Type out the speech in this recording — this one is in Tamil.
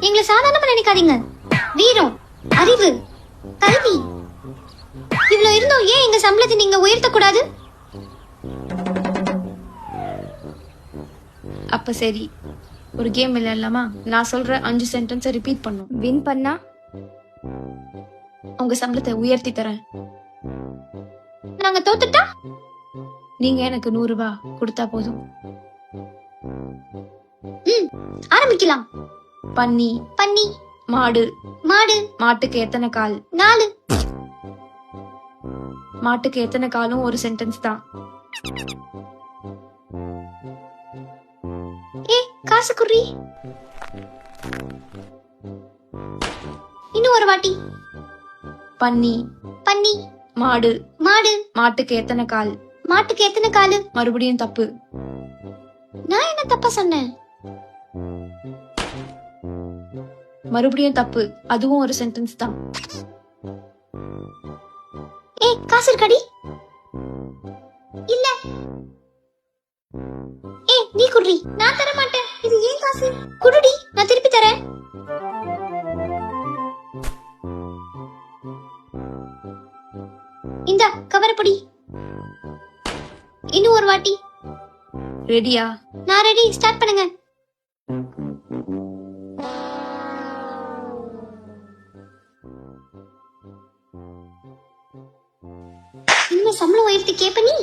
எங்களை சாதாரணமா நினைக்காதீங்க. வீரம், அறிவு, கல்வி இவ்வளவு இருந்தோம் ஏன் எங்க சம்பளத்தை நீங்க உயர்த்த கூடாது? அப்ப சரி, ஒரு கேம் விளையாடலாமா? நான் சொல்ற 5 சென்டென்ஸை ரிப்பீட் பண்ணும். வின் பண்ணா உங்க சம்பளத்தை உயர்த்தி தரேன். நாங்க தோத்துட்டா நீங்க எனக்கு 100 ரூபாய் கொடுத்தா போதும். ஆரம்பிக்கலாம். பன்னி, பன்னி, மாடு. மாடு. மாட்டுக்கு எத்தனை கால்? 4. மாட்டுக்கு எத்தனை காலும் ஒரு சென்டென்ஸ் தான். காசு குறி. இன்னும் ஒரு வாட்டி. பன்னி, பன்னி, மாடு. மாடு. மாட்டுக்கு எத்தனை கால்? மாட்டுக்கு எத்தனை காலு? மறுபடியும் தப்பு. நான் என்ன தப்பா சொன்னேன்? மறுபடியும் தப்பு. அதுவும் ஒரு சென்டென்ஸ் தான். காசு இருக்காடி? இல்ல. நீ குடுறி. நான் தர மாட்டேன். இது ஏன் காசு? குடுடி, நான் திருப்பி தரேன். இந்த கவரப்படி. இன்னும் ஒரு வாட்டி. ரெடியா? நான் ரெடி. ஸ்டார்ட் பண்ணுங்க. இனிமே சம்பளம் உயர்த்தி கேப்ப நீ?